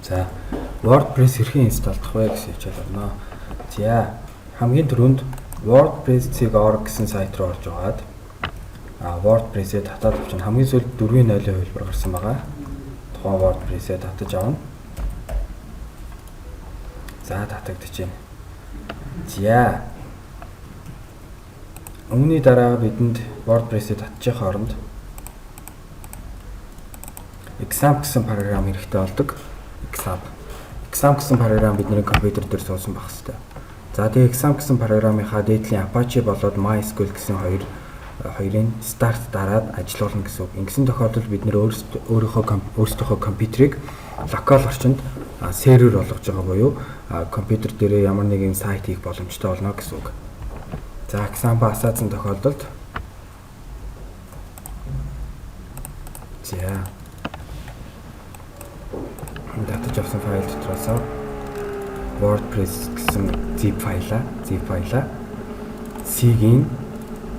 За WordPress хэрхэн инсталлдах вэ гэсэн хичээл байна. За хамгийн түрүүнд WordPress.org гэсэн сайт руу орж аваад WordPress-ээ татаад авчихна. Хамгийн сүүлд 4.0-ийн хөлбөр гарсан байгаа. Тухайн WordPress-ээ татаж авна. За татагдчихэв. За үүний дараа бидэнд WordPress-ээ татчих хооронд example гэсэн програм хэрэгтэй болдог. Example гэсэн програм бидний компьютер дээр суусан байх хэрэгтэй. За тэгээ example гэсэн програмынхаа дээдлийн Apache болоод MySQL гэсэн хоёрын start дараад ажиллуулна гэсэн үг. Ингэсэн тохиолдолд бид нэр өөрсдийнхөө компьютерийг локал орчинд сервер болгож байгаа буюу компьютер дээрээ ямар нэгэн сайт хийх боломжтой болно гэсэн үг. За example асаацсан тохиолдолд татаж авсан файл дотроос WordPress гэсэн zip файлаа C-ийн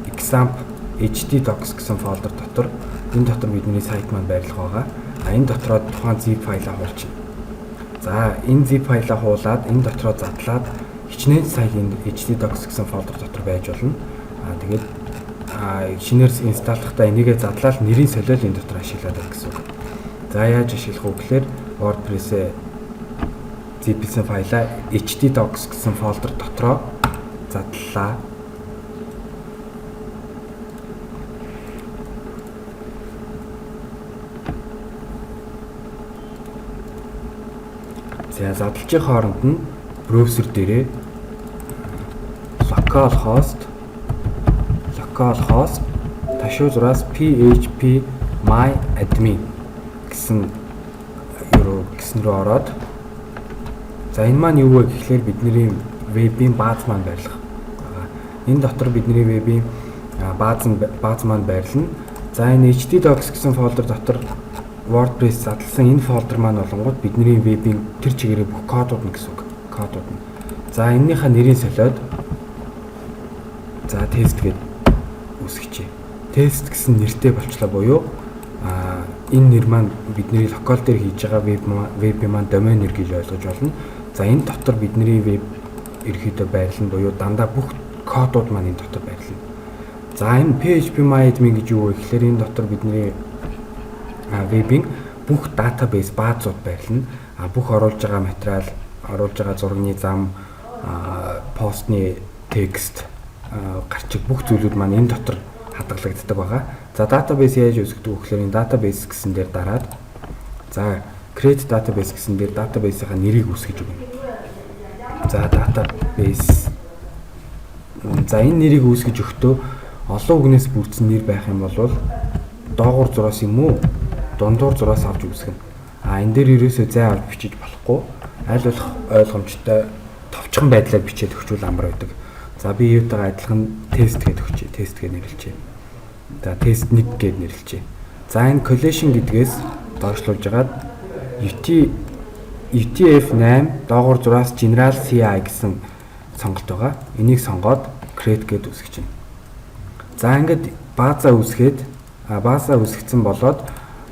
example htdocs гэсэн фолдер дотор энэ дотор бидний сайт маань байрлах байгаа. Энэ дотроо тухайн zip файлаа хуулчихна. За энэ zip файлаа хуулаад энэ дотроо задлаад хичнээн сайгийн htdocs гэсэн фолдер дотор байж болно. Тэгээд шинээр инсталлахдаа энийгээ задлаад нэрийн солиол энэ дотор ашиглаад байх гэсэн үг. За яаж ашиглах вэ гэхээр WordPress-ээ zip-ийн файлаа htdocs гэсэн фолдер дотроо задлаа. За задлжийн хооронд нь браузер дээрээ localhost ташуураас php myadmin гэсэн рүү ороод за энэ маань юу вэ гэхээр бидний вебийн бааз маань байрлах байгаа. Энэ дотор бидний вебийн бааз маань байрлана. За энэ htdocs гэсэн фолдер дотор WordPress задлсан энэ фолдер маань болонгууд бидний вебийн тэр чигээрээ бүх кодууд нь гэсэн үг. Кодууд нь. За энэнийхээ нэрийн солиод за тест гэдэг үүсгэжээ. Тест гэсэн нэртэй болчлаа буюу энэ нэр маань бидний локал дээр хийж байгаа вебийн маань домен нэр гэж ойлгож болно. За энэ дотор бидний веб ерөөдөө байрлал нь буюу дандаа бүх кодууд маань энэ дотор байрлал. За энэ PHP myadmin гэж юу вэ гэхээр энэ дотор бидний вебийн бүх database баазууд байрлал. Бүх оруулж байгаа материал, оруулж байгаа зургийн зам, постны текст, гарчиг бүх зүйлүүд маань энэ дотор хадгалагддаг байгаа. За database яаж үүсгдэг вэ гэхээр энэ database гэсэн дээр дараад за create database гэсэн дээр database-ийн нэрийг үүсгэж өгнө. За database за энэ нэрийг үүсгэж өгтөө олон үгнээс бүрдсэн нэр байх юм бол доогуур зураас юм уу дундуур зураас авч үүсгэнэ. Энэ дээр ерөөсөө зай авч бичиж болохгүй. Аль болох ойлгомжтой товчхон байдлаар бичээд өгчүүл амар байдаг. За би юутайгаа адилхан тест гэдэг өгчээ. Тест гэж нэрлэжээ. За тест 1 гэж нэрлэжээ. За энэ collection гэдгээс доошлуулж агаад UTF-8 доогуур зураас General CI гэсэн сонголт байгаа. Энийг сонгоод create гэдээ үүсгэж байна. За ингээд баазаа үүсгэсэн болоод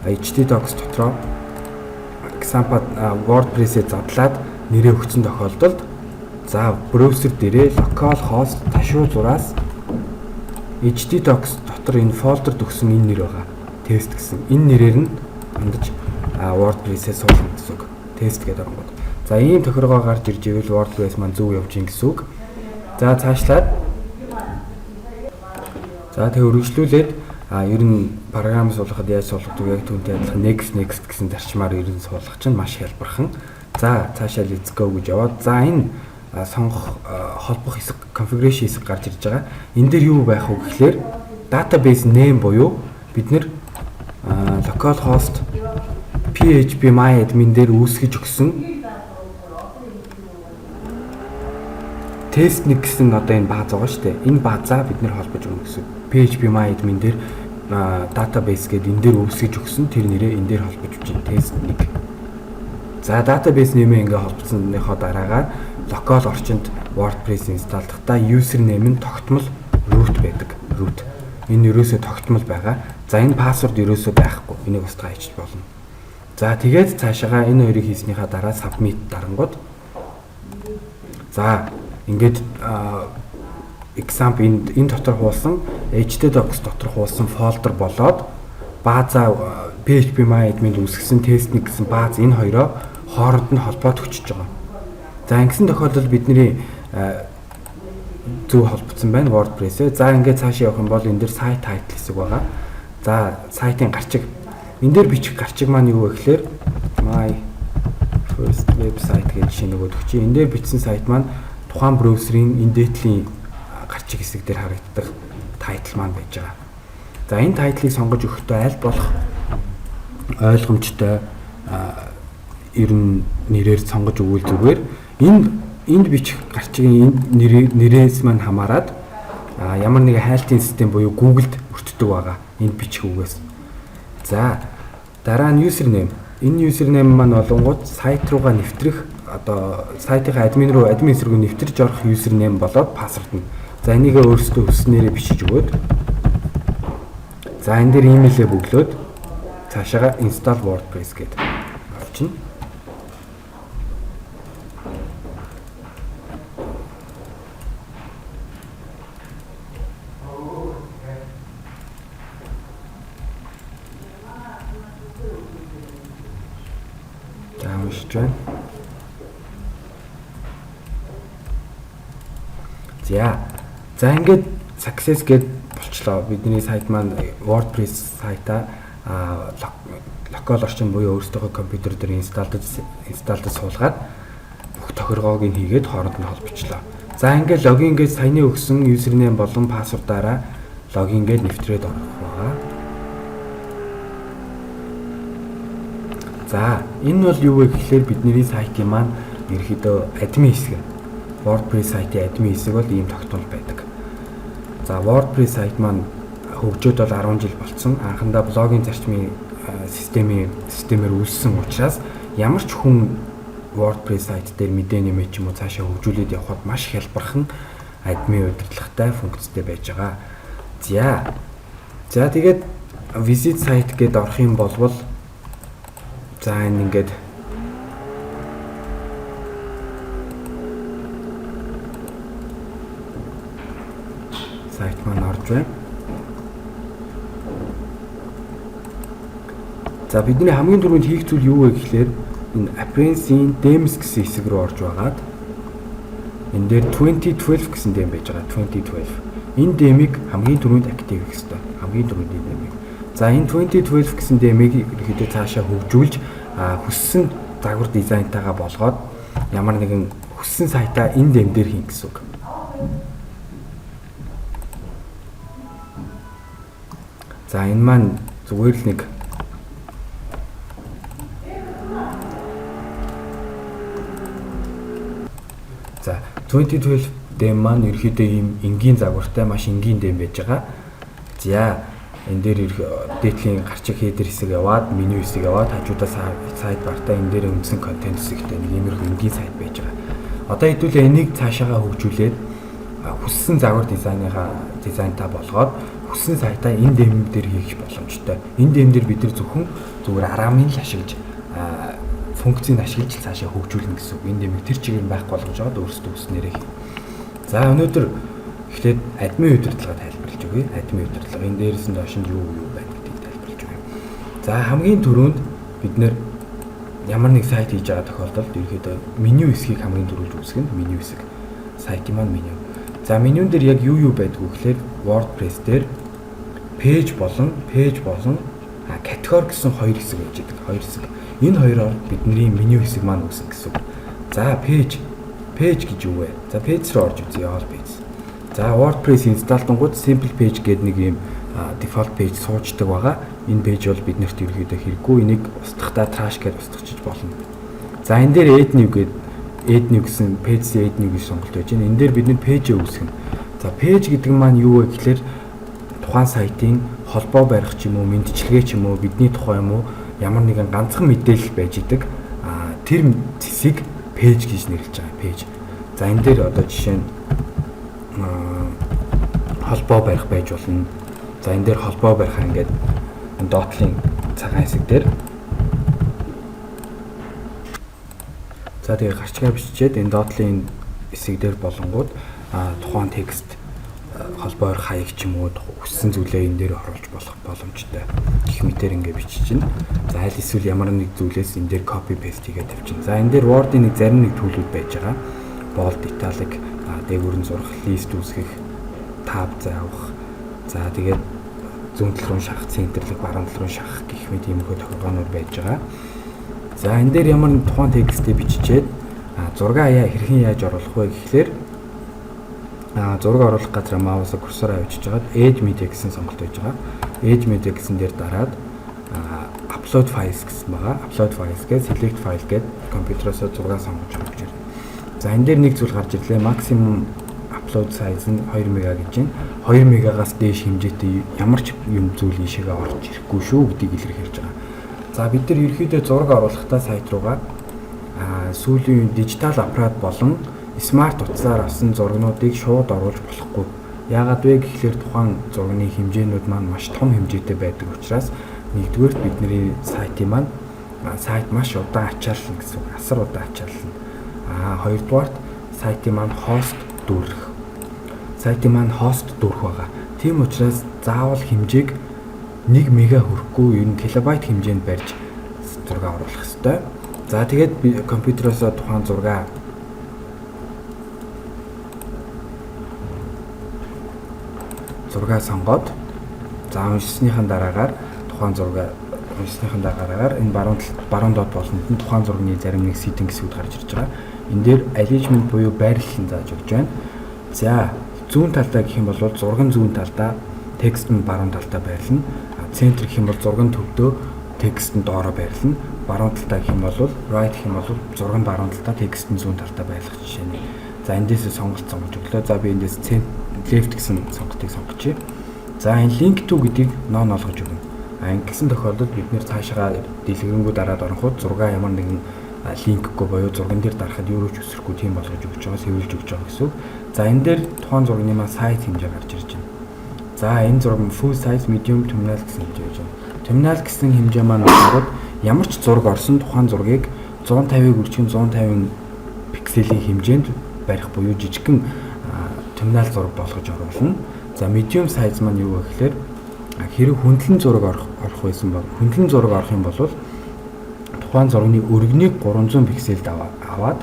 htdocs дотроо example WordPress-ээ задлаад нэрээ өгсөн тохиолдолд за браузер дээрээ localhost ташуу зураас htdocs дотор энэ фолдерд өгсөн энэ нэр байгаа. Тест гэсэн. Энэ нэрээр нь хандаж WordPress-ээ суулгах гэсэн үг. Тест гэдэг онгод. За ийм тохиргоо гарч ирж ивэл WordPress маань зөв явж ийн гэсэн үг. За цаашлаад за тэг үргэлжлүүлээд ер нь програм суулгахад яаж суулгадаг яг түүнтэй адилхан next гэсэн зарчмаар ер нь суулгах чинь маш хялбархан. За цаашаа let's go гэж яваад за энэ сонгох холбох хэсэг configuration хэсэг гарч ирж байгаа. Энэ дээр юу байх вэ гэхээр database name буюу бид нэр localhost php myadmin дээр үүсгэж өгсөн тест 1 гэсэн одоо энэ бааз байгаа шүү дээ. Энэ баазаа бид нэр холбож өгнө гэсэн. PHP myadmin дээр database гэдэг энэ дээр үүсгэж өгсөн тэр нэрээ энэ дээр холбож өгч тест 1. За database нэмээ ингээ холбогдсоныхоо дараагаар локал орчинд WordPress инсталлахдаа username нь тогтмол root байдаг. Root. Энэ ерөөсөө тогтмол байгаа. За энэ password ерөөсөө байхгүй. Энийг устгаа хийчих болно. За тэгээд цаашаага энэ хоёрыг хийснийхаа дараа submit дарангууд за ингээд example энэ дотор хуулсан htdocs дотор хуулсан фолдер болоод баазаа php-my-admin үүсгэсэн тестник гэсэн бааз энэ хоёроо хооронд нь холбоод өчөж байгаа. За ингэсэн тохиолдолд бидний зөв холбогдсон байна WordPress-ээ. За ингээд цаашаа явах юм бол энэ дээр site title хэсэг байгаа. За сайтын гарчиг энэ дээр бичих гарчиг маань юу вэ гэхээр my first website гэж жишээ нөгөөд өгч. Энэ дээр бичсэн сайт маань тухайн браузерын энэ дээдлийн гарчиг хэсэг дээр харагддаг title маань байж байгаа. За энэ title-ыг сонгож өгөхдөө аль болох ойлгомжтой ер нь нэрээр сонгож өгвөл зүгээр. Энд бичих гарчигийн нэрээс маань хамаарат ямар нэгэн хайлтын систем буюу Google-д өртдөг байгаа. Энд бичих үгээс. За дараа нь username. Энэ username маань болонгууд сайт руугаа нэвтрэх одоо сайтынхаа админ эсрэг рүү нэвтэрч орох username болоод password нь. За энийгээ өөрсдөө хүснээрээ бичиж өгөөд за энэ дээр email-ээ бөглөөд цаашаага install WordPress гэдэг авчна. За уншиж байна. За ингээд success гэд болчлоо. Бидний сайт маань WordPress сайтаа локал орчин буюу өөрсдийнхөө компьютер дээр инсталлдаж суулгаад бүх тохиргоог нь хийгээд хооронд нь холбочлоо. За ингээд логин гэж саяны өгсөн username болон password-аараа логин гэж нэвтрээд орох байгаа. За энэ бол юу вэ гэхээр бидний сайтын маань ерөөдөө админ хэсэг. WordPress сайтын админ хэсэг бол ийм тогтмол байдаг. За WordPress сайт маань хөгжөөд бол 10 жил болцсон. Анхандаа блогийн зарчмын системээр үүссэн учраас ямар ч хүн WordPress сайт дээр мэдээ нэмэх ч юм уу цаашаа хөгжүүлээд явхад маш хялбархан админ удирдлагатай функцтэй байж байгаа. За тэгээд visit site гэдээ орох юм болвол за энэ ингээд сайт маань орж байна. За бидний хамгийн түрүүнд хийх зүйл юу вэ гэхээр энэ appearance-ийн themes гэсэн хэсэг рүү орж байгаад энэ дээр 2012 гэсэн дэм байж байгаа. 2012. Энэ дэмийг хамгийн түрүүнд актив хийх хэрэгтэй. Хамгийн түрүүнд энэ дэмийг. За энэ 2012 гэсэн дэмийг ихэд цаашаа хөгжүүлж хүссэн загвар дизайнтайгаа болгоод ямар нэгэн хүссэн сайтаа энэ дэм дээр хийн гэсэн үг. За энэ маань зүгээр л нэг за 2012 дэм маань ерөөдөө ийм энгийн загвартай маш энгийн дэм байж байгаа. За энэ дээр дээдлийн гарчиг хедер хэсэг яваад меню хэсэг яваад хажуудаа сайт бартаа энэ дээр үндсэн контент хэсэгтэй нэг иймэрхүү энгийн сайт байж байгаа. Одоо хэдүүлээ энийг цаашаагаа хөгжүүлээд хүссэн загвар дизайнтаа болгоод хүссэн сайтаа энэ дэм дээр хийх боломжтой. Энэ дэм дээр бид нар зөвхөн зүгээр арамын л ашиглаж функцийг ашиглаж цаашаа хөгжүүлнэ гэсэн үг. Энэ дэмийг тэр чигээр байхгүй болгож аваад өөрсдөө хүснээрээ хий. За өнөөдөр эхлээд админ удирдлагаа тайлбарлаж өгье. Админ удирдлага энэ дээрээс нь доош нь юу байна гэдгийг тайлбарлаж өгье. За хамгийн түрүүнд бид нэр ямар нэг сайт хийж байгаа тохиолдолд ерөөдөө меню хэсгийг хамгийн түрүүлж үүсгэн меню хэсэг. Сайтын маань меню. За менюн дээр яг юу байдг вэ гэхээр WordPress дээр пэйж болон категори гэсэн хоёр хэсэг байж байгаа. Хоёр хэсэг. Энэ хоёроор бидний меню хэсэг маань үүснэ гэсэн үг. За пэйж гэж юу вэ? За пэйж рүү орж үзье. All page. За WordPress инсталлтангууд simple page гэдэг нэг юм default page суучдаг байгаа. Энэ пэйж бол биднэрт ерөөдөө хэрэггүй. Энийг устгахтаа trash гэж устгахчиж болно. За энэ дээр add new гэсэн page add new гэж сонголт байж байна. Энэ дээр бид нэр пэйжээ үүсгэнэ. За пэйж гэдэг маань юу вэ гэхээр тухайн сайтын холбоо барих ч юм уу, мэдчилгээ ч юм уу, бидний тухай юм уу, ямар нэгэн ганцхан мэдээлэл байж идэг. Тэр зэсийг пэйж гэж нэрлэж байгаа. Пэйж. За энэ дээр одоо жишээ нь холбоо барих байж болно. За энэ дээр холбоо барих ингээд дотлын цагаан хэсэг дээр За тэгээ гарчгаа биччихээд энэ доотлын хэсэг дээр болонгууд тухайн текст холбоор хаяг ч юм уу хүссэн зүйлээ энэ дээр оруулж болох боломжтой. Гэх мэтээр ингэ бичиж чинь. За аль эсвэл ямар нэг зүйлээс энэ дээр copy paste хийгээд тавьчихна. За энэ дээр Word-ийн нэг зарим нэг төлөвлөлт байж байгаа. Bold, italic, дээгүүрэн зурах, list үүсгэх, tab заавах. За тэгээд зүүн тал руу шахах, центрлэг, баруун тал руу шахах гэх мэт иймэрхүү тохиолдлууд байж байгаа. За энэ дээр ямар нэг тухайн текстээ биччихээд зураг хэрхэн яаж оруулах вэ гэхлээр зураг оруулах газар маусаа курсороо авчиж жагаад Edge Media гэсэн сонголт байж байгаа. Edge Media гэсэн дээр дараад Upload Files гэсэн байгаа. Upload Files гэж Select File гээд компьютероос зураг сонгож өгч байна. За энэ дээр нэг зүйл гарч ирлээ. Maximum upload size нь 2 мега гэж байна. 2 мегагаас дээш хэмжээтэй ямар ч юм зүйл ийшээгээ орж ирэхгүй шүү гэдгийг илэрхийлж байгаа. За бид нар ерөөхдөө зураг оруулахдаа сайт руугаа сүүлийн дижитал аппарат болон смарт утсаар авсан зургнуудыг шууд оруулж болохгүй. Яагаад вэ гэхлээр тухайн зургийн хэмжээнүүд маань маш том хэмжээтэй байдаг учраас нэгдүгээр бидний сайтын маань сайт маш удаан ачаална гэсэн үг. Асар удаан ачаална. Хоёрдугаарт сайтын маань хост дүүрэх. Сайтын маань хост дүүрэх байгаа. Тийм учраас заавал хэмжээг 1 мега хүрэхгүй ер нь килобайт хэмжээнд барьж зураг оруулах ёстой. За тэгээд би компьютероос тухайн зураг сонгоод за уншсныхаа дараагаар тухайн зураг уншсныхаа дараагаар энэ баруун доод болонд нь тухайн зургийн зарим нэг setting гэсүүд гарч ирж байгаа. Энэ дээр alignment буюу байрлал нь зааж өгч байна. За зүүн талдаа гэх юм бол зургийн зүүн талдаа текст нь баруун талдаа байрлана. Центр гэх юм бол зургийн төвдөө текст нь доороо байрлана. Баруун талдаа гэх юм бол right гэх юм бол зургийн баруун талдаа текст нь зүүн талдаа байлгах жишээ нь. За эндээс сонголт сонгож өглөө. За би эндээс left гэсэн сонголтыг сонгочихъя. За энэ link to гэдгийг non олгож өгнө. Ингэсэн тохиолдолд бид нэр цаашаа дэлгэрэнгүй дараад ороход зураг ямар нэгэн линкгүй боيو зурган дээр дарахад юу ч өсөхгүй тийм болгож өгч байгаа, сэвэлж өгч байгаа гэсэн үг. За энэ дээр тухайн зургийн маань size хэмжээ гарч ирж байна. За энэ зураг full size, medium, terminal гэсэн хэмжээ байж байна. Terminal гэсэн хэмжээ маань болохоор ямар ч зураг орсон тухайн зургийг 150-ыг үржих 150 пикселийн хэмжээнд барих буюу жижигхэн терминал зураг болгож оруулна. За medium size маань юу вэ гэхээр хэрэг хөндлөн зураг орох байсан бол хөндлөн зураг орох юм бол тухайн зургийн өргөнийг 300 пикселд аваад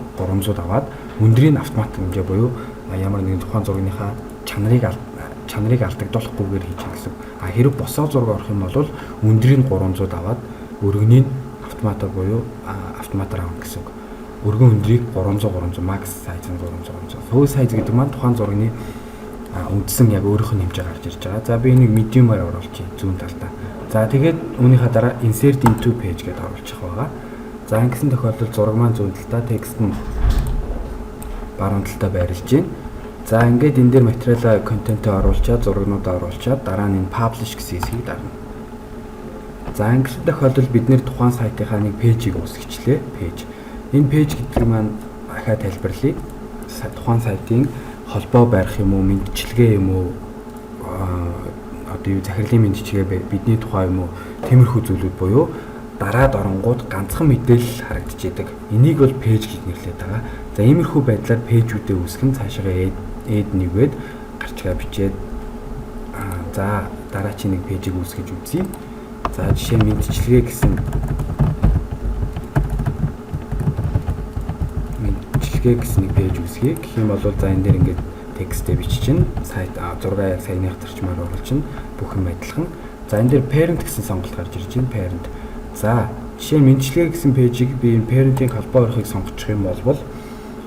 өндрийг автомат хэмжээ буюу ямар нэгэн тухайн зургийнхаа чанарыг алдагдуулахгүйгээр хийж байгаа гэсэн. Хэрэг босоо зураг орох юм бол өндрийг 300 аваад өргөнийг автоматар буюу автоматар авах гэсэн. Өргөн өндрийг 300 max size нь 300. Full size гэдэг маань тухайн зургийн үндсэн яг өөрийнх нь хэмжээ гарч ирж байгаа. За би энийг medium-аар оруулчих зүүн талдаа. За тэгээд үүнийхээ дараа insert into page гэдээ оруулчих байгаа. За ингэсэн тохиолдолд зураг маань зүүн талдаа, текст нь баруун талдаа байрлаж байна. За ингээд энэ дээр материалаа контентээ оруулчаад зурагнуудаа оруулчаад дараа нь publish гэсэн хэсгийг дарна. За ингэсэн тохиолдолд бид нэр тухайн сайтынхаа нэг пэйжийг үүсгэчлээ. Энэ пэйж гэдэг маань ахаа тайлбарлая. Тухайн сайтын холбоо барих юм уу, мэдчилгээ юм уу, одоо юу захирлын мэдчилгээ бидний тухай юм уу, тиймэрхүү зүйлүүд буюу дараад оронгууд ганцхан мэдээлэл харагдчихэдэг. Энийг бол пэйж гэж нэрлэдэг байгаа. За иймэрхүү байдлаар пэйжүүдээ үүсгэн цаашаа add нэгээд гарчгаа бичээд за дараачийн нэг пэйжийг үүсгэж үзье. За жишээ нь мэдчилгээ гэсэн нэг пэйж үүсгэе. Гэх юм бол за энэ дээр ингээд текстээ биччихнэ. Сайт зураг яг саяных зарчмаар оруулчихна. Бүх юм адилхан. За энэ дээр parent гэсэн сонголт гарч ирж байна. Parent. За жишээ нь мэдчилгээ гэсэн пэйжийг би энэ parent-ийн холбоо барихыг сонгочих юм бол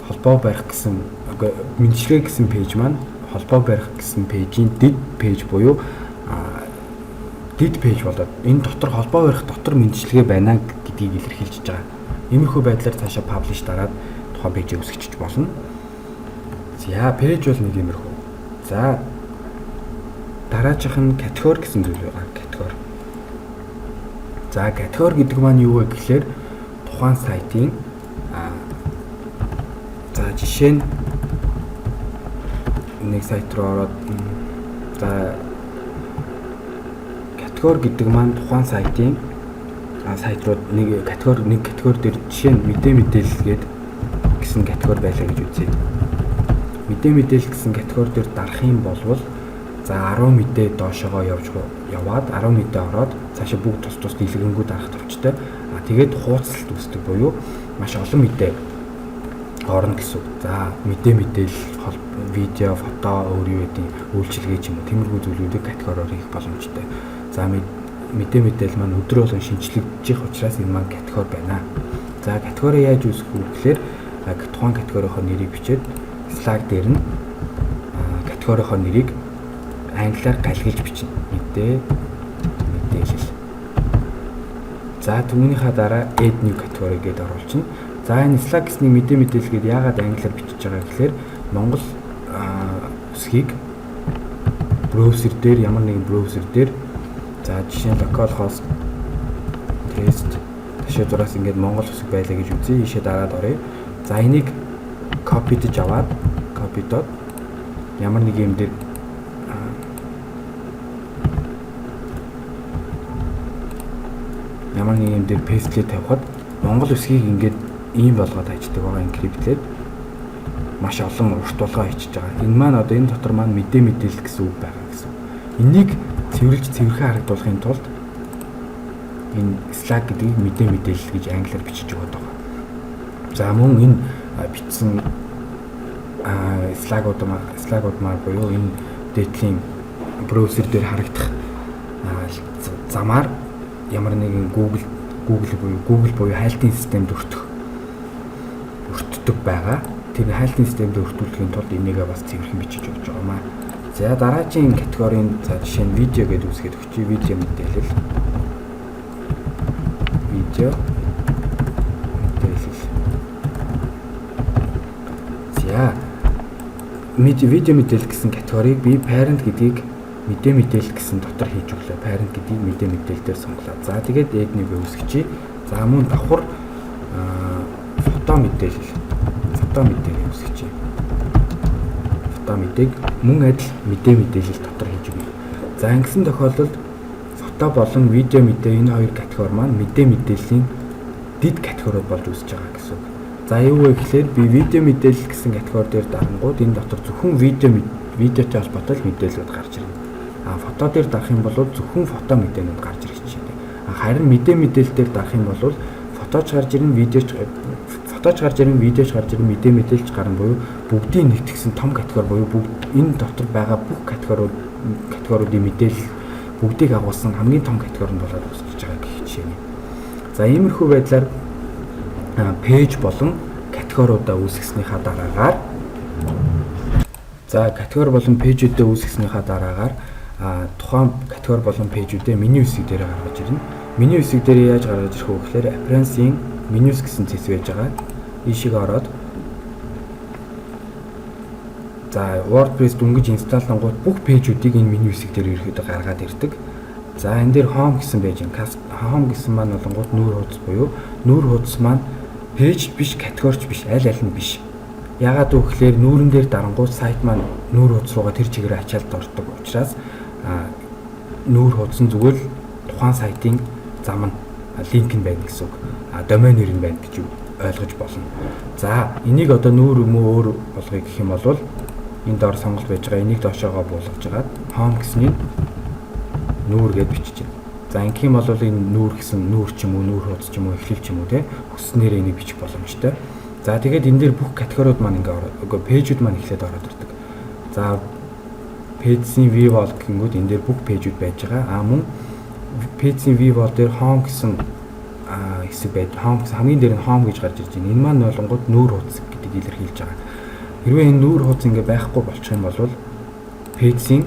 холбоо барих гэсэн мэдчилгээ гэсэн пэйж маань холбоо барих гэсэн пэйжийн did page буюу did page болоод энэ дотор холбоо барих дотор мэдчилгээ байна гэдгийг илэрхийлж байгаа. Иймэрхүү байдлаар цаашаа publish дараад тухайн пэйжийг үүсгэж болно. За пэйж бол нэг иймэрхүү. За дараачих нь category гэсэн зүйл байгаа. Category. За category гэдэг маань юу вэ гэхээр тухайн сайтын за жишээ нь нэг сайт руу ороод за category гэдэг маань тухайн сайтын сайт руу нэг категори дээр жишээ нь мэдээлэлгээд гэсэн категори байлаа гэж үзье. Мэдээ мэдээлэл гэсэн категори дээр дарах юм бол за 10 мэдээ доошогоо яваад 10 мэдээ ороод цаашаа бүгд тус дэлгэрэнгүй дарах төвчтэй. Тэгээд хуудасалт үүсдэг буюу маш олон мэдээ орно гэсэн. За мэдээ мэдээлэл, видео, фото, өөр юу гэдэг үйлчилгээ ч юм уу тиймэрхүү зүйлүүдийг категориор хийх боломжтой. За мэдээ мэдээлэл маань өдрө болгон шинжлэгдэж учраас энэ маань категори байна. За категори яаж үүсэх вэ гэхээр тухайн категорийнхоо нэрийг бичээд слайд дээр нь категорийнхоо нэрийг англиар галгилж бичнэ. Мэдээлэл. За түүнийхээ дараа add new category гэдээ оруулчихна. За энэ Slack гэсний мэдээ мэдээлэл гэдээ яагаад англиар бичиж байгаа гэхээр Монгол үсгийг браузер дээр ямар нэгэн браузер дээр за жишээ нь localhost test ташаа зураас ингээд Монгол үсэг байлаа гэж үзье. Ийшээ дараад оръё. За энийг copy-дж аваад copy-дод ямар нэг юм дээр paste-лээ тавихад Монгол үсгийг ингээд ийм болгоод хайчдаг байгаа encrypt-лээд маш олон урт болгоо хийчихэж байгаа. Энэ маань одоо энэ дотор маань мэдээ мэдээлэл гэсэн үг байгаа гэсэн. Энийг цэвэрхэн харагдуулахын тулд энэ Slack гэдгийг мэдээ мэдээлэл гэж англиар бичиж өгöd байгаа. За мөн энэ бичсэн Slack-ууд маань буюу энэ дээдлийн браузер дээр харагдах замаар ямар нэгэн Google буюу хайлтын системд өртдөг байгаа. Тэр хайлтын системд өртүүлэхийн тулд энийгээ бас цэвэрхэн бичиж өгч байгаа маа. За дараагийн категорийн за жишээ нь видео гэдэг үсгээд өгчий. Видео мэдээлэл. За видео мэдээлэл гэсэн категорийг би parent гэдгийг мэдээ мэдээлэл гэсэн дотор хийж өглөө. Parent гэдгийг мэдээ мэдээлэл дээр сонголоо. За тэгээд add нэг үүсгэчээ. За мөн давхар фото мэдээлэл үүсгэчээ. Фото мэдээг мөн адил мэдээ мэдээлэл дотор хийж өгье. За ингэсэн тохиолдолд фото болон видео мэдээ энэ хоёр категори маань мэдээ мэдээллийн дэд категориуд болж үүсэж байгаа гэсэн үг. За юу вэ гэхээр би видео мэдээлэл гэсэн категори дээр дарангууд энэ дотор зөвхөн видеотой холбоотой мэдээлэлүүд гарч ирнэ. Фото дээр дарах юм бол зөвхөн фото мэдээнүүд гарч ирэх жишээ. Харин мэдээ мэдээлэл дээр дарах юм бол фоточ гарч ирнэ, видеоч гарч ирнэ, мэдээ мэдээлэлч гарна буюу бүгдийн нэгтгэсэн том категори буюу бүгд энэ дотор байгаа бүх категориудын мэдээлэл бүгдийг агуулсан хамгийн том категори нь болоод үүсэж байгаа гэх жишээ нь. За иймэрхүү байдлаар пэйж болон категориудаа үүсгэснийхаа дараагаар тухайн категори болон пэйжүүдээ меню хэсэг дээр гаргаж ирнэ. Меню хэсэг дээр яаж гаргаж ирэх вэ гэхээр appearance-ийн menus гэсэн зэс байж байгаа. Ийшээ ороод за WordPress дүнгиж инсталлангууд бүх пэйжүүдийг энэ меню хэсэг дээр ерөөхдөө гаргаад ирдэг. За энэ дээр home гэсэн байж гэн. Home гэсэн маань болонгууд нүүр хуудас буюу нүүр хуудас маань пэйж биш, категорич биш, аль нь биш. Ягаад вэ гэхээр нүүрэн дээр дарангууд сайт маань нүүр хуудас руугаа тэр чигээрээ ачаалт ордог учраас нүүр хуудас нь зүгээр тухайн сайтын зам нь линк нь байна гэсэн үг. Домен нэр нь байна гэж ойлгож болно. За энийг одоо нүүр юм уу өөр болгоё гэх юм бол энэ доор сонголт байж байгаа. Энийг доошоогоо буулгаж агаад home гэсний нүүр гэж бичиж. За ингэх юм бол энэ нүүр гэсэн нүүр ч юм уу, нүүр хуудас ч юм уу, эхлэл ч юм уу те хүснээр энийг бичих боломжтой. За тэгээд энэ дээр бүх категориуд маань ингээ пэйжүүд маань эхлээд ороод ирдэг. За пэйжийн view wall гэнгүүт энэ дээр бүх пэйжүүд байж байгаа. Мөн пэйжийн view wall дээр home гэсэн хэсэг байж home хамгийн дээр нь home гэж гарч ирж байна. Энэ маань болонгууд нүүр хуудас гэдэг илэрхийлж байгаа. Хэрвээ энэ нүүр хуудас ингээ байхгүй болчих юм бол пэйжийн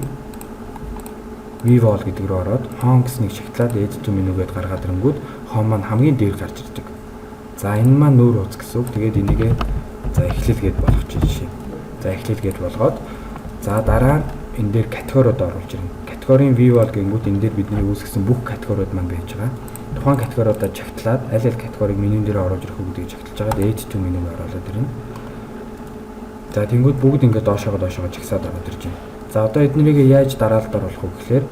view wall гэдэг рүү ороод home гэснийг шагтлаад add to menu гэдээ гаргаад ирэнгүүт home маань хамгийн дээр гарч ирдэг. За энэ маань нүүр хуудас гэсэн үг. Тэгээд энийгээ за эхлэл гээд болгочих жишээ. За эхлэл гээд болгоод за дараа энэ дээр категориуд оруулж ирнэ. Категорийн view wall гэнгүүт энэ дээр бидний үүсгэсэн бүх категориуд маань байж байгаа. Тухайн категориудаа чагтлаад аль аль категориг менюн дээр оруулж ирэх үү гэдгийг чагтлаж байгаа. Add to menu оруулаад ирнэ. За тэнгууд бүгд ингээд доошоогоо чагсаад ороод ирж байна. За одоо эднэрийг яаж дараалалд оруулах вэ гэхээр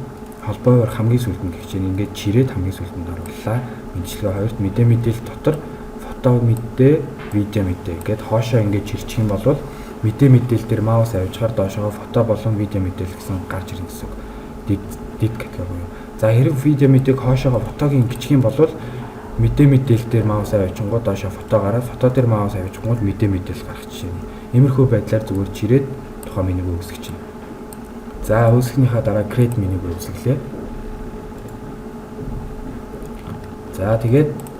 холбоовор хамгийн сүүлд нь гэх чинь ингээд чирээд хамгийн сүүлдэнд орууллаа. Мэдлэгээ хоёрт мэдээ мэдээлэл дотор фото мэдээ, видео мэдээ гэд хоошоо ингэж чирчих юм бол мэдээлэл дээр маус авчгаар доошоо фото болон видео мэдээлэл гэсэн гарч ирнэ гэсэн үг. Дид категори буюу. За хэрэг видео мэдээг хоошоо фотог ингэчих юм бол мэдээлэл дээр маус авчихгоо доошоо фото гараад фото дээр маус авчихгоо мэдээлэл гарах жишээ нь. Иймэрхүү байдлаар зүгээр чирээд тухайн менюг үүсгэж чинь. За үүсгэхнийхаа дараа create менюг үүсгэлээ. За тэгээд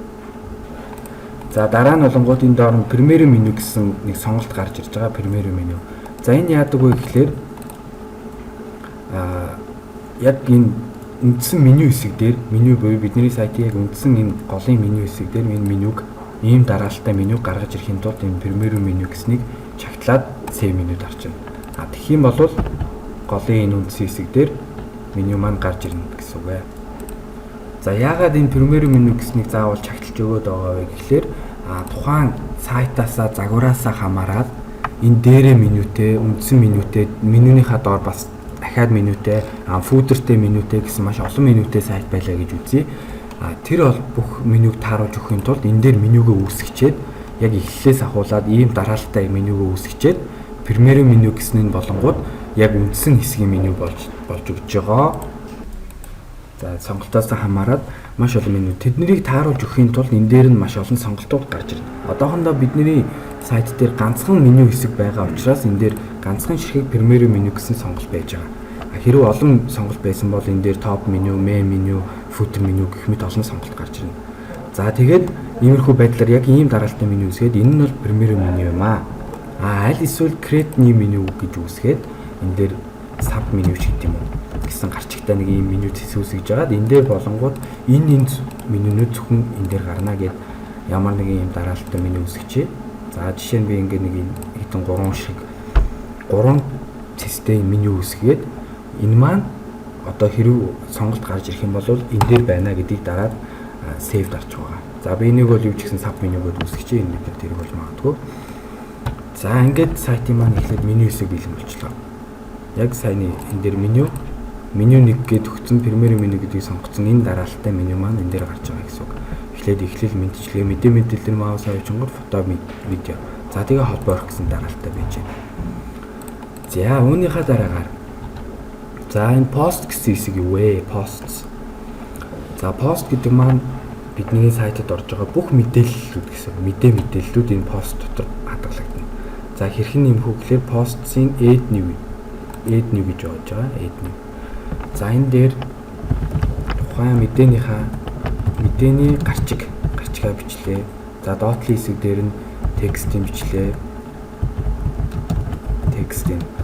дараа нь болонгууд энэ доор нь Premiere меню гэсэн нэг сонголт гарч ирж байгаа Premiere меню. За энэ яадаг вэ гэхээр яг энэ үндсэн меню хэсэг дээр меню буюу бидний сайтын яг үндсэн энэ голын меню хэсэг дээр энэ менюг ийм дараалалтай меню гаргаж ирэхин тулд энэ Premiere меню гэснийг чагтлаад save менюд орчино. Тэгэх юм бол голын энэ үндсэн хэсэг дээр меню маань гарч ирнэ гэсэн үг ээ. За яагаад энэ Premiere меню гэснийг заавал чагталж өгöd байгаа вэ гэхээр тухайн сайтаасаа загвараасаа хамаарат энэ дээрээ менютэй, үндсэн менютэй, менюнийхаа доор бас дахиад менютэй, фүүдертэй менютэй гэсэн маш олон менютэй сайт байлаа гэж үзье. Тэр бол бүх менюг тааруулж өгөхийн тулд энэ дээр менюгээ үүсгэчээд яг эхлэлээс ахуулаад ийм дараалалтай менюгээ үүсгэчээд Premiere меню гэсний болонгууд яг үндсэн хэсгийн меню болж өгч байгаа. За сонголтоос хамаарат маш олон меню. Тэднийг тааруулж өгөхийн тулд энэ дээр нь маш олон сонголтууд гарч ирнэ. Одоохондоо бидний сайт дээр ганцхан меню хэсэг байгаа учраас энэ дээр ганцхан ширхэг Premiere меню гэсэн сонголт байж байгаа. Хэрвээ олон сонголт байсан бол энэ дээр top меню, main меню, footer меню гэх мэт олон сонголт гарч ирнэ. За тэгээд иймэрхүү байдлаар яг ийм дараалалтай меню үүсгээд энэ нь бол Premiere меню юм аа. Аль эсвэл create new меню гэж үүсгээд энэ дээр sub меню ч гэдэг юм уу гэсэн гарчигтай нэг ийм меню зэсүүсгэж жагаад энэ дээр болонгууд энэ менюнууд зөвхөн энэ дээр гарна гэд ямар нэгэн ийм дараалалтай меню үүсгэчээ. За жишээ нь би ингээд нэг хэдэн 3 систем меню үүсгээд энэ маань одоо хэрв сонголт гарч ирэх юм бол энэ дээр байна гэдгийг дараад save дарж байгаа. За би энийг бол юу ч гэсэн sub менюгод үүсгэчээ энэ дээр тэрийг бол магадгүй. За ингээд сайтын маань эхлээд меню хэсэг бэлэн болчихлоо. Яг саяны энэ дээр меню 1 гээд өгсөн Premiere меню гэдгийг сонгоцсон энэ дараалалтай меню маань энэ дээр гарч байгаа гэсэн үг. Эхлэл мэдчилгээ мэдээлэл маус авчихгоо фото видео. За тэгээ холбоо орох гэсэн дараалалтай байж байна. За үүнийхээ дараагаар энэ post гэсэн хэсэг юу вэ? Posts. За post гэдэг маань бидний сайтад орж байгаа бүх мэдээллүүд гэсэн мэдээллүүд энэ post дотор хадгалагдана. За хэрхэн нэмэх вэ гэхээр post-ийн add new гэж бодож байгаа. Add new. За энэ дээр тухайн мэдээний гарчгаа бичлээ. За dotly хэсэг дээр нь текстийн бичлээ.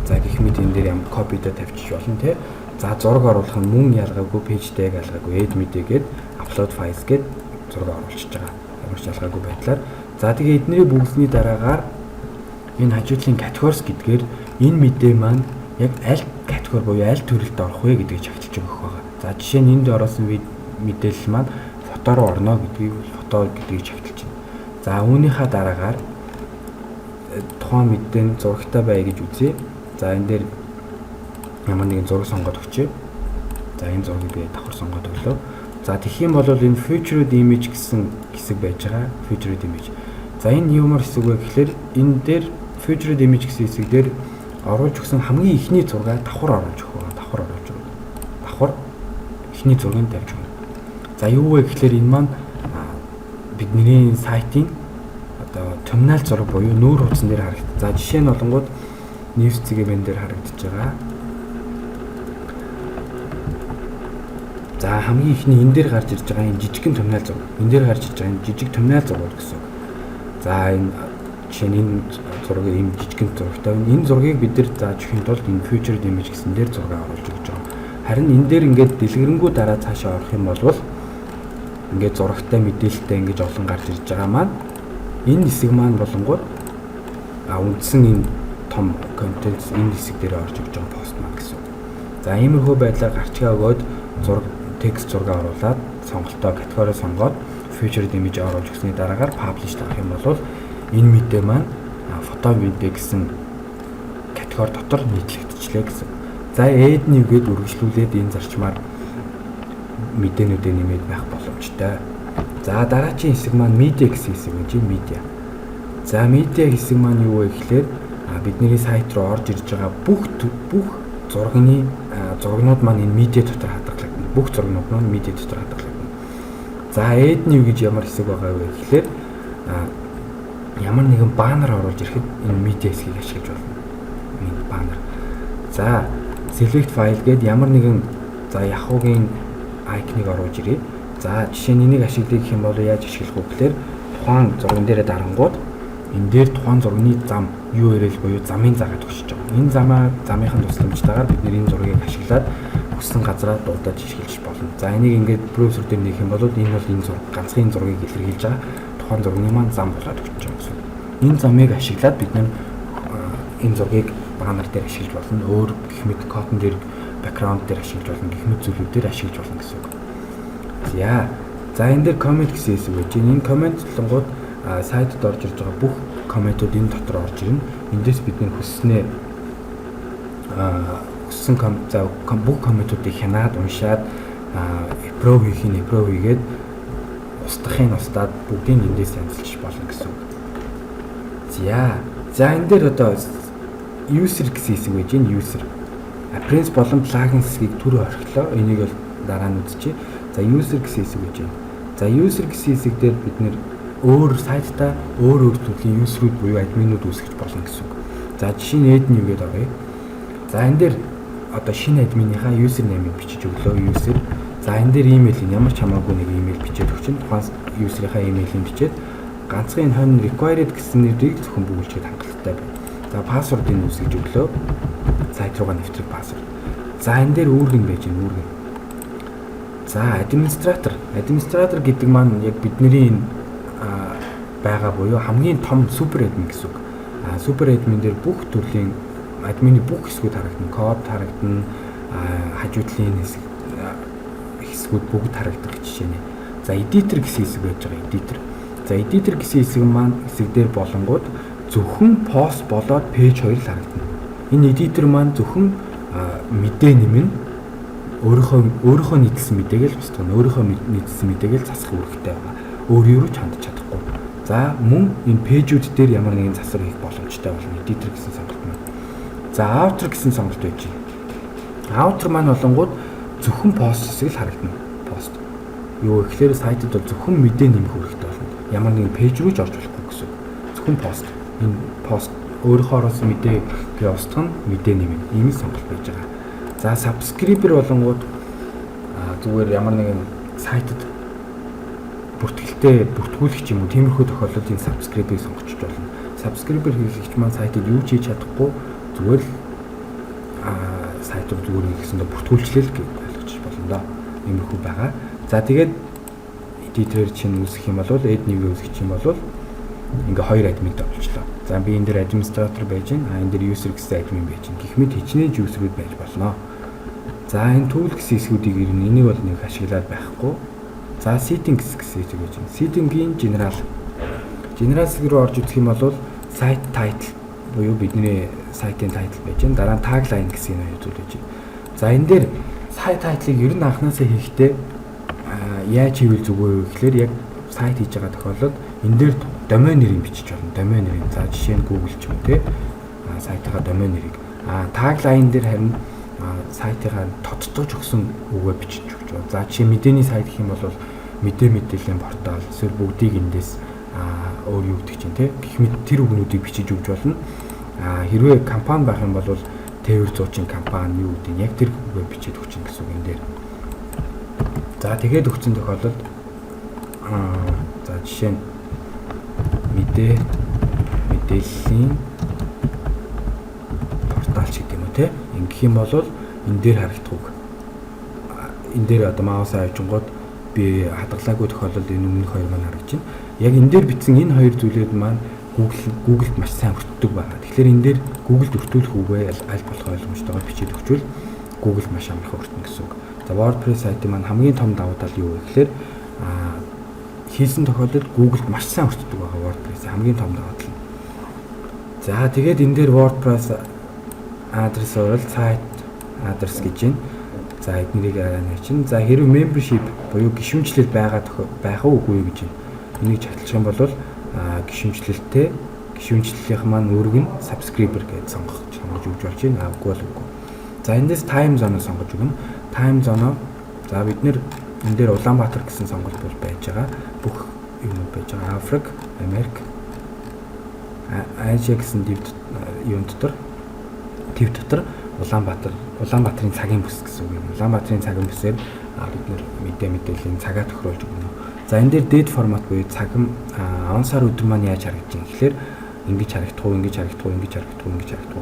За гэх мэт энэ дээр ямар копидо тавьчих болно те. За зураг оруулах нь мөн ялгаагүй, page tag ялгаагүй, add мэдээгээд upload files гээд зураг оруулчихж байгаа. Ямар ч ялгаагүй байдлаар. За тэгээ эдний бүгдний дараагаар энэ хажуудлын categories гэдгээр энэ мэдээ маань яг аль категори буюу аль төрөлд орох вэ гэдгийг чагталж өгөх байгаа. За жишээ нь энд орсон мэдээлэл маань фото руу орно гэдгийг фото гэдгийг чагталж байна. За үүнийхээ дараагаар тухайн мэдээ зурагтай бай гэж үзье. За энэ дээр ямар нэгэн зураг сонгоод өгчээ. За энэ зургийг би давхар сонгоод өглөө. За тэгэх юм бол энэ featured image гэсэн хэсэг байж байгаа. Featured image. За энэ ямар хэсэг вэ гэхээр энэ дээр featured image гэсэн хэсэг дээр оруулж өгсөн хамгийн ихний зураг давхар оруулж өгөх байгаа. Давхар ихний зургийг тавьж өгнө. За юу вэ гэхээр энэ маань бидний сайтын одоо terminal зураг буюу нүүр хуудсан дээр харагдана. За жишээ нь болонгууд news цэгийн бэн дээр харагдаж байгаа. За хамгийн ихний энэ дээр гарч ирж байгаа энэ жижигхэн terminal зураг. Энэ дээр гарч ирж байгаа энэ жижиг terminal зураг гэсэн үг. За энэ жишээ нь энэ зургийг ийм жижигхэн зурагтай. Энэ зургийг бид нэр зааж өгөхийн тулд энэ featured image гэсэн дээр зураг оруулж өгч байгаа. Харин энэ дээр ингээд дэлгэрэнгүй дараа цаашаа орох юм бол ингээд зурагтай мэдээлэлтэй ингэж олон гарч ирж байгаа маань энэ хэсэг маань болонгууд үндсэн энэ том контент энэ хэсэг дээр орж өгч байгаа пост маань гэсэн. За иймэрхүү байдлаар гарчгаа өгөөд зураг текст зураг оруулаад сонголтоо категори сонгоод featured image оруулж өгсөний дараагаар publish авах юм бол энэ мэдээ маань фото видео гэсэн категори дотор нийтлэгдчихлээ гэсэн. За add new гээд үргэлжлүүлээд энэ зарчмаар мэдээнүүдээ нэмээд байх боломжтой. За дараагийн хэсэг маань media гэсэн хэсэг байж байна. Media. За media хэсэг маань юу вэ гэхээр бидний сайт руу орж ирж байгаа бүх зурагнууд маань энэ media дотор хадгалагдана. Бүх зурагнууд маань media дотор хадгалагдана. За add new гэж ямар хэсэг байгаа вэ гэхээр ямар нэгэн баннер оруулж ирэхэд энэ media хэсгийг ашиглаж болно. Энэ баннер. За select file гээд ямар нэгэн Yahoo-гийн icon-ыг оруулж ирээ. За жишээ нь энийг ашиглая гэх юм бол яаж ашиглах вэ гэхээр тухайн зурган дээрээ дарангууд энэ дээр тухайн зургийн зам URL буюу замын заагаад өгч байгаа. Энэ замынхын тусламжтайгаар бид энэ зургийг ашиглаад хүссэн газараа дуудаж ашиглаж болно. За энийг ингээд браузер дээр нээх юм бол энэ бол энэ зураг ганцхан зургийг илэрхийлж байгаа тухайн зургийн маань зам болоод өгч байгаа гэсэн. Энэ замыг ашиглаад бид энэ зургийг баннер дээр ашиглаж болно. Өөр гэх мэт cotton дээр background дээр ашиглаж болно. Гэх мэт зүйлүүд дээр ашиглаж болно гэсэн үг. За энэ дээр comment гэсэн хэсэг байж байна. Энэ comment болгоод сайтад орж ирж байгаа бүх комментууд энэ дотор орж ирнэ. Эндээс бид нэр хүссэн бүх комментуудыг хянаад уншаад approve хийгээд устдаад бүгдийг эндээс амжилж болно гэсэн үг. За энэ дээр одоо user гэсэн хэсэг байж байна. User. Appearance болон plugin хэсгийг түр орхилоо. Энийг бол дараа нь үзчихье. За user гэсэн хэсэг байж байна. За user гэсэн хэсэг дээр бид нэр өөр сайтаа өөр төрлийн user-ууд буюу админууд үүсгэж болно гэсэн үг. За жишээ нь add new гэдэг авъя. За энэ дээр одоо шинэ админийхаа user name-ыг бичиж өглөө user. За энэ дээр email-ийг ямар ч хамаагүй нэг email бичээд өгчин. Тухайн user-ийнхаа email-ийг бичээд ганцхан энэ хонь required гэсэн нэрийг зөвхөн бүүлчихэд хангалттай байна. За password-ыг үүсгэж өглөө. Сайт руугаа нэвтрэх password. За энэ дээр үүргэн байж байна, үүргэн. За administrator гэдэг маань яг бидний энэ байгаа буюу хамгийн том супер админ гэсэн үг. Супер админ дээр бүх төрлийн админы бүх хэсгүүд харагдана. Код харагдана, хажуудлын хэсгүүд бүгд харагдах жишээ нэ. За editor гэсэн хэсэг байж байгаа. За editor гэсэн хэсэг дээр болонгууд зөвхөн пост болоод пэйж 2 л харагдана. Энэ editor маань зөвхөн мэдээ нэмнэ. Өөрийнхөө нийтсэн мэдээгээл босдгоно. Өөрийнхөө нийтсэн мэдээгээл засах үүрэгтэй байгаа. Өөр ч хандж чадахгүй. За мөн энэ пэйжүүд дээр ямар нэгэн засвар хийх боломжтой болно. Editor гэсэн сонголт маань. За outer гэсэн сонголт байж байна. Outer маань болонгууд зөвхөн пост хэсэг л харагдана. Пост. Юу гэхээр сайтад бол зөвхөн мэдээ нэмэх үүрэгтэй болно. Ямар нэгэн пэйж рүү ч орж болохгүй гэсэн. Зөвхөн пост. Энэ пост өөрөөхөөс мэдээ явуулсан мэдээ нэмнэ. Ийм сонголт байж байгаа. За subscriber болонгууд зүгээр ямар нэгэн сайтад бүртгүүлэгч юм уу тиймэрхүү тохиолдолд энэ subscriber-ыг сонгож болно. Subscriber хийгч маань сайтад юу ч хийж чадахгүй зүгээр л сайт руу зүгээр ингэсэндээ бүртгүүлчлэл гэж ойлгож болно доо. Иймэрхүү байгаа. За тэгээд editor чинь үүсгэх юм бол add new үүсгэх юм бол ингээ хоёр админ тавьчихлаа. За би энэ дээр administrator байж гин, энэ дээр user гэсэн админ байж гин. Гэх мэт хичнээн user-үүд байж болно. За энэ tool гэсэн хэсгүүдийг ирнэ. Энийг бол нэг ашиглаад байхгүй. За settings гэсэн хэсэг байж гин. Setting-ийн general хэсэг рүү орж үзэх юм бол site title буюу бидний сайтын title байж гин. Дараа нь tagline гэсэн юм үзүүлж байна. За энэ дээр site title-ыг ер нь анхнаасаа хийхдээ яаж хийвэл зүгөө вэ гэхээр яг сайт хийж байгаа тохиолдолд энэ дээр домен нэрийг бичиж болно. Домен нэрийг. За жишээ нь Google ч юм уу те. Сайтынхаа домен нэрийг. Tagline дээр харин сайтынхаа тодтогч өгсөн үгээ бичиж өгч байна. За жишээ мэдээний сайт гэх юм бол мэдээллийн портал эсвэл бүгдийг эндээс өөр юу гэдэг чинь те. Гэх мэт тэр үгнүүдийг бичиж өгч болно. Хэрвээ компани байх юм бол тээвэр зуучин компани юу гэдэг нь яг тэр үгээ бичиж өгч чинь гэсэн үг энэ дээр. За тэгээд өгсөн тохиолдолд за жишээ нь мэдээллийн портал ч гэдэг юм уу те. Ингэх юм бол энэ дээр харагдах үг. Энэ дээр одоо маусаа авчингууд би хадгалаагүй тохиолдолд энэ өмнөх хоёр маань харагдаж байна. Яг энэ дээр бичсэн энэ хоёр зүйлүүд маань Google-д маш сайн өртдөг байна. Тэгэхээр энэ дээр Google-д өртүүлэх үгээ аль болох ойлгомжтойгоор бичиж өгчвөл Google маш амархан өртнө гэсэн үг. За WordPress сайтын маань хамгийн том давуу тал юу вэ гэхээр хийсэн тохиолдолд Google-д маш сайн өртдөг байгаа WordPress хамгийн том давуу тал. За тэгээд энэ дээр WordPress адрес орол сайт адрес гэж байна. За эднэрийг арай нэг чинь. За хэрвээ membership буюу гишүүнчлэл байх уугүй гэж байна. Энийг чаталчих юм бол гишүүнчлэлийнх маань үүрэг нь subscriber гэж сонгож өгч болж байна. Үгүй бол үгүй. За эндээс time zone сонгож өгнө. Time zone за бид нэр энэ дээр Улаанбаатар гэсэн сонголт бол байж байгаа. Бүх юмуд байж байгаа. Африк, Америк, Азия гэсэн төв дотор Улаанбаатарын цагийн бүс гэсэн үг юм. Улаанбаатарын цагийн бүсээр бид нэр мэдээллийн цагаа тохируулж өгнө. За энэ дээр date формат буюу цаг он сар өдөр маань яаж харагдаж байна гэхээр ингэж харагдах уу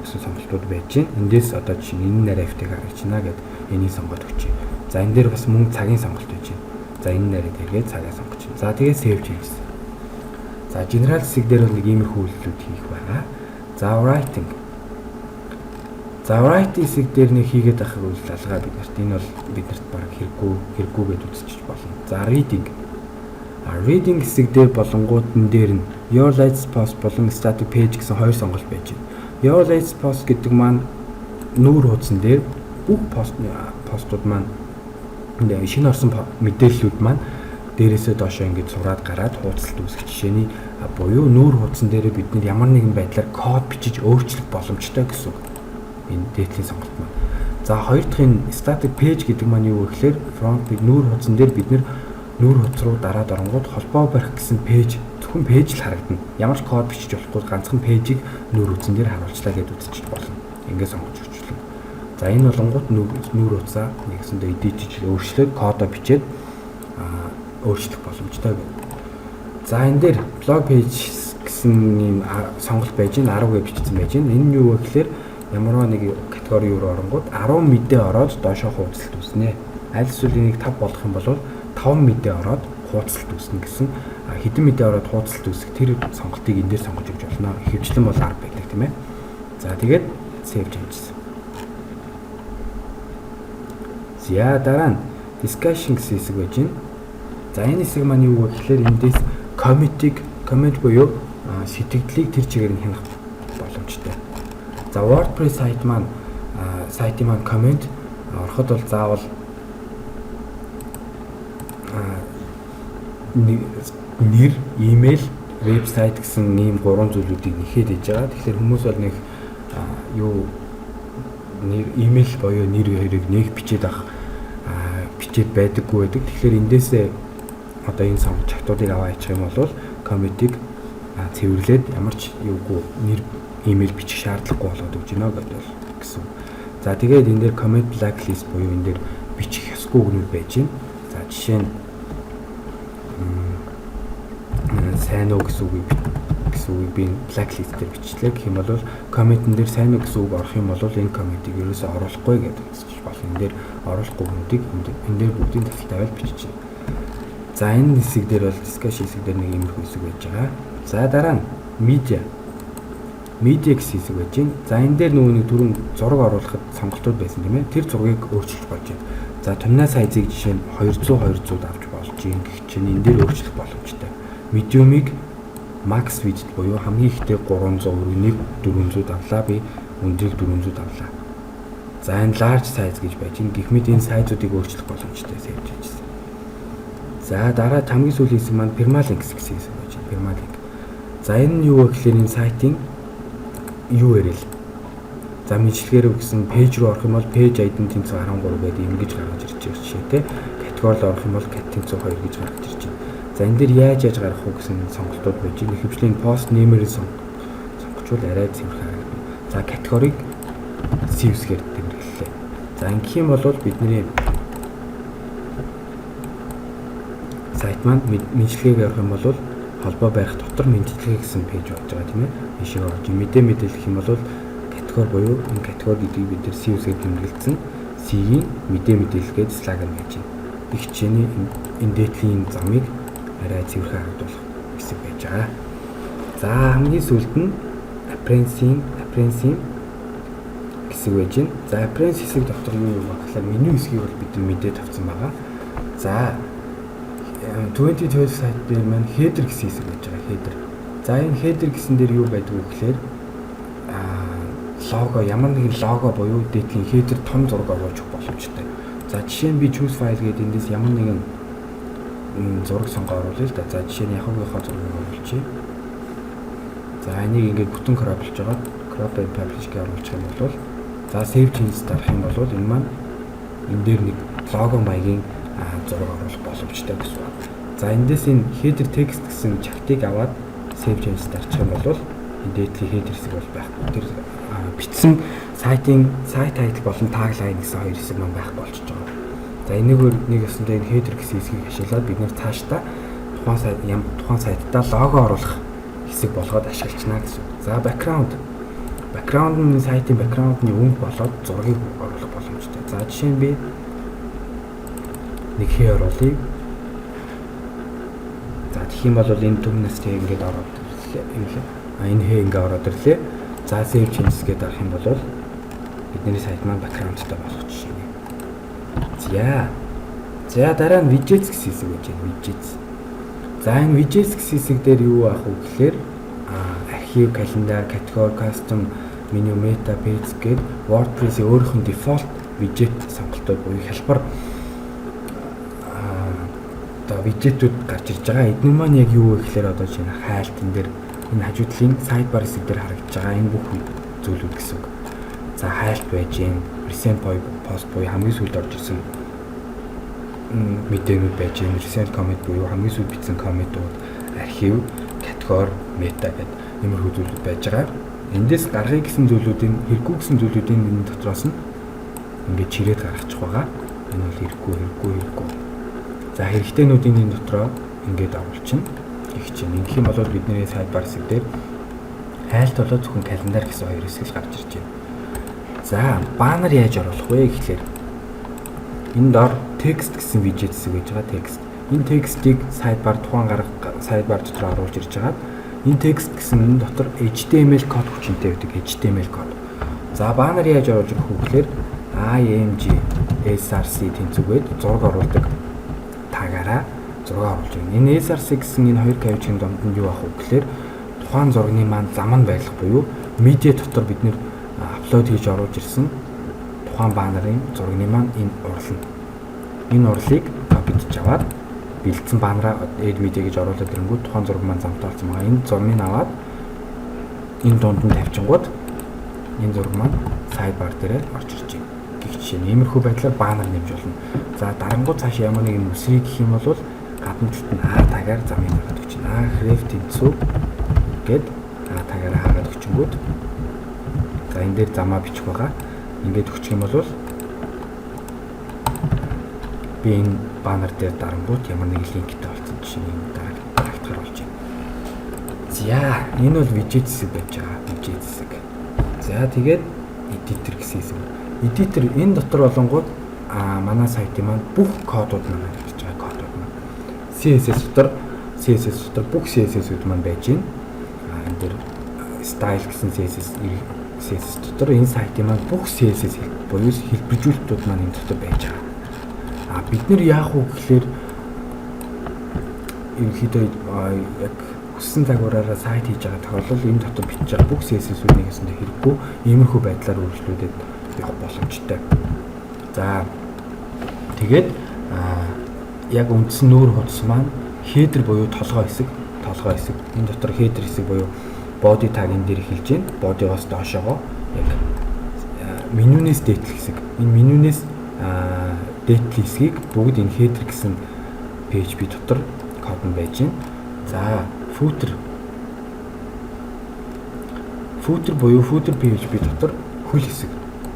гэсэн сонголтууд байж байна. Эндээс одоо жишээ нь энэ нарийнхыг харагдаж байна гэд энийг сонгоод өгчээ. За энэ дээр бас мөн цагийн сонголт байж байна. За энэ нарийг эргээд цагаа сонгож байна. За тэгээд save changes. За general хэсэг дээр бол нэг иймэрхүү үйлдэлүүд хийх байгаа. За writing хэсэг дээр нэг хийгээд авах үйл алгаа биднэрт энэ бол биднэрт баг хэрэггүй гэж үзчих болно. За reading хэсэг дээр болонгууд энэ дээр нь your latest post болон static page гэсэн хоёр сонголт байж байна. Your latest post гэдэг маань нүүр хуудсан дээр бүх постууд маань шинэ орсон мэдээллүүд маань дээрээсээ доошоо ингэж сураад гараад хуудасалт үүсгэх жишээний буюу нүүр хуудсан дээр бид ямар нэгэн байдлаар код бичиж өөрчлөх боломжтой гэсэн энэ дээдлийн сонголт маань. За хоёр дахь энэ static page гэдэг маань юу вэ гэхээр front page нүүр хуудсан дээр бид нүүр хуудас руу дараад оронгууд холбоо барих гэсэн пэйж зөвхөн пэйж л харагдана. Ямар ч код бичиж болохгүй ганцхан пэйжийг нүүр хуудсан дээр харуулчлаа гэж үзчих болно. Ингээд сонгож өгчлээ. За энэ болонгууд нүүр хуудасаа нэгсэндээ эдитэж өөрчлөөд кодоо бичээд өөрчлөх боломжтой байна. За энэ дээр блог пэйж гэсэн ийм сонголт байж гэн 10 гэж бичсэн байж гэн. Энэ нь юу вэ гэхээр ямарваа нэг категори руу оронгууд 10 мэдээ ороод доошоо хуудасалт үүснэ. Аль эсвэл энийг 5 болгох юм бол 5 мэдээ ороод хуудасалт үүснэ гэсэн хэдэн мэдээ ороод хуудасалт үүсэх тэр сонголтыг энэ дээр сонгож өгч болно. Хэвчлэн бол 10 байдаг тийм ээ. За тэгээд save changes. За дараа нь discussion гэсэн хэсэг байж байна. За энэ хэсэг маань юу вэ гэхээр эндээс comment буюу сэтгэлдлийг тэр чигээр нь хянах боломжтой. За WordPress сайтын маань comment ороход бол заавал нэр, имэйл, вебсайт гэсэн ийм гурван зүйлүүдийг нэхэд ээж байгаа. Тэгэхээр хүмүүс бол нэг имэйл боёо нэр хоёрыг нэг бичээд байдаггүй байдаг. Тэгэхээр эндээсээ одоо энэ чагтуудыг аваа ичих юм бол комментиг цэвэрлээд ямар ч нэр, имэйл бичих шаардлагагүй болоод өгч гинэ гэсэн. За тэгээд энэ дээр comment blacklist буюу энэ дээр бичих ёсгүй үгнүүд байж гин. За жишээ нь сайн уу гэсэн үгийг би blacklist дээр бичлээ гэх юм бол комментэн дээр сайн уу гэсэн үг орох юм бол энэ комментиг ерөөсөө оруулахгүй гэдэг хэлж болно. Энэ дээр оруулахгүй хүндийг энэ дээр бүгдийн тасал тавиал бичиж байна. За энэ хэсэг дээр бол discussion хэсэг дээр нэг иймэрхүү хэсэг байж байгаа. За дараа нь media гэсэн хэсэг байж байна. За энэ дээр нөгөө нэг түрүүн зураг оруулахад сонголтууд байсан тийм ээ. Тэр зургийг өөрчилж болж байна. За томьёо сайзыг жишээ нь 200 авч болж юм гэх чинь энэ дээр өөрчлөх боломжтой. Medium-ыг max width буюу хамгийн ихдээ 300 өргөнийг 400 авлаа, би өндрийг 400 авлаа. За энэ large size гэж байж байна. Гэх мэт энэ сайзуудыг өөрчлөх боломжтой сэж байна. За дараа хамгийн сүүлийн хэсэг маань permalink гэсэн хэсэг байж байна. Permalink. За энэ нь юу вэ гэхээр энэ сайтын URL. За мэдлэгээр гэсэн пэйж руу орох юм бол page ID-ийн тэнцүү 13 гэдэг ингэж гаргаж ирж байгаа жишээтэй. Категорид орох юм бол cat тэнцүү 2 гэж гаргаж ирж байна. За энэ дээр яаж гаргах вэ гэсэн сонголтууд байж байна. Ихэвчлэн post name-ээр сонгочвол арай цэвэр харагдана. За категорийг CSS-гээр тэмдэглэлээ. За ингэх юм бол бидний сайт маань мэдлэгээр орох юм бол холбоо барих дотор мэдлэгээ гэсэн пэйж болж байгаа тийм ээ. Ийшээ орж мэдээлэх юм бол категори буюу энэ категори гэдгийг бид нэр CSS-ээр тэмдэглэсэн C-ийн мэдээлгээд слаг нь байж байна. Их чиний энэ дээдлийн замыг арай цэвэрхэн харагдуулах хэсэг байж байгаа. За хамгийн сүүлд нь appearance хэсэг байж байна. За appearance хэсэг дотор юу вэ гэхээр меню хэсгийг бол бид мэдээд авсан байгаа. За 2012 сайт дээр маань header гэсэн хэсэг байж байгаа. Header. За энэ header гэсэн дээр юу байдаг вэ гэхээр лого, ямар нэгэн лого буюу дээдлийн header том зураг оруулж өгөх боломжтой. За жишээ нь би choose file гэдэг эндээс ямар нэгэн зураг сонгоо оруулъя л да. За жишээ нь Yahoo-гийнхоо зургийг оруулъя. За энийг ингээд бүтэн кроплж байгаа. Crop and publish гэж оруулах юм бол за save changes дарах юм бол энэ маань энэ дээр нэг лого маягийн зураг оруулах боломжтой гэсэн үг. За эндээс энэ header text гэсэн чагтыг аваад save changes дарчих юм бол энэ дээдлийн header хэсэг бол байхгүй. Тэр бичсэн сайтын сайт title болон tagline гэсэн хоёр хэсэг маань байх болчихж байгаа. За энэгээр нэг өсөндөө энэ header гэсэн хэсгийг ашиглаад бид нэр цаашдаа тухайн сайтаа лого оруулах хэсэг болгоод ашиглачна гэсэн. За background нь сайтын background-ны өнгө болоод зургийг оруулах боломжтой. За жишээ нь би нэг хээ оруулъя. За тэгэх юм бол энэ түмнээс тэг ингээд ороод ирлээ. Энэ хээ ингээд ороод ирлээ. За save changes гэдэг дарах юм бол бидний сайт маань background-тай болох жишээ нэ. За дараа нь widgets гэсэн хэсэг байж байна. Widgets. За энэ widgets гэсэн хэсэг дээр юу аах вэ гэхээр архив, календар, категори, custom, menu, meta, page гээд WordPress-ийн өөрийнх нь default widget сонголтууд буюу хялбар widget-үүд гарч ирж байгаа. Эдгээр маань яг юу вэ гэхээр одоо жишээ нь хайлт энэ дээр энэ хажуудлын sidebar хэсэг дээр харагдаж байгаа энэ бүх зүйлүүд гэсэн үг. За хайлт байж гэн, recent post буюу хамгийн сүүлд орж ирсэн мэдээнүүд байж гэн, recent comment буюу хамгийн сүүлд бичсэн комментууд, архив, категори, meta гэдэг иймэрхүү зүйлүүд байж байгаа. Эндээс гаргая гэсэн зүйлүүдийн хэрэггүй гэсэн зүйлүүдийн энэ дотроос нь ингээд чирээд гаргачих байгаа. Энэ бол хэрэггүй. За хэрэгтэйнүүдийн энэ дотроо ингээд оруулчихна. Их чинь ингэх юм бол бидний sidebar хэсэг дээр хайлт болоод зөвхөн календар гэсэн хоёр хэсэг л гарч ирж байна. За баннер яаж оруулах вэ гэхлээр энэ доор text гэсэн widget хэсэг байж байгаа. Text. Энэ текстийг sidebar дотор оруулж ирж байгаа. Энэ text гэсэн дотор HTML код хүчинтэй байдаг. HTML код. За баннер яаж оруулж ирэх вэ гэхээр img src тэнцвгээд зураг оруулдаг тагаараа зураг оруулж байна. Энэ src гэсэн энэ хоёр кавичгийн донд нь юу ах вэ гэхээр тухайн зургийн маань зам нь байлах буюу медиа дотор бид нэр апплод хийж оруулж ирсэн тухайн баннерын зургийн маань энэ урлана. Энэ урлыг копидж аваад бэлдсэн баннераа add media гэж оруулаад ирэнгүүт тухайн зураг маань замтай болсон байгаа. Энэ зургийг аваад энэ дунд нь тавьчингууд энэ зураг маань sidebar дээр орж ирж байна. Гэх жишээ нь иймэрхүү байдлаар баннер нэмж болно. За дарангууд цааш ямар нэгэн үсрийг гэх юм бол гадна талд нь тагаар замыг гаргаад өгч байна. Href тэнцүү гэд тагаараа хагаад өгчингүүд за энэ дээр замаа бичих байгаа. Ингээд өгчих юм бол би энэ баннер дээр дарангууд ямар нэгэн линктэй болсон жишээ нь дараагтгаар болж байна. За энэ бол widget хэсэг байж байгаа. Widget хэсэг. За тэгээд editor гэсэн хэсэг. Editor энэ дотор болонгууд манай сайтын маань бүх кодууд маань гарч байгаа кодууд маань CSS дотор бүх CSS-үүд маань байж байна. Энэ дээр style гэсэн CSS дотор энэ сайтын маань бүх CSS буюу хэлбэржүүлэлтүүд маань энэ дотор байж байгаа. Бид нэр яах вэ гэхээр ерөнхийдөө яг хүссэн загвараараа сайт хийж байгаа тохиолдолд энэ дотор бичиж байгаа бүх CSS-үүдийг хэсэндээ хэрэггүй иймэрхүү байдлаар өөрчлөлтөд явах боломжтой. За тэгээд яг үндсэн нүүр хуудас маань header буюу толгой хэсэг энэ дотор header хэсэг буюу body tag-ын дээр эхэлж байна. Body-гоос доошоогоо яг менюнээс дээдлэх хэсэг. Энэ менюнээс дээдлэх хэсгийг бүгд энэ header гэсэн PHP дотор код нь байж байна. За footer буюу footer PHP дотор хөл хэсэг.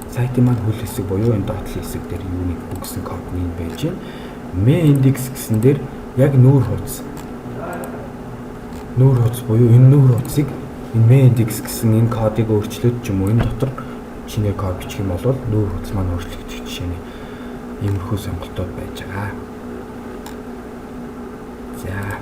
Сайтын маань хөл хэсэг буюу энэ доотлын хэсэг дээр юуны бүгсэн код нь байж байна. Main index гэсэн дээр яг нүүр хуудас буюу энэ нүүр хуудсыг энэ main index гэсэн энэ кодыг өөрчлөөд ч юм уу энэ дотор чиний код бичих юм бол нүүр хуудас маань өөрчлөгдөх жишээ нь иймэрхүү сонголтууд байж байгаа. За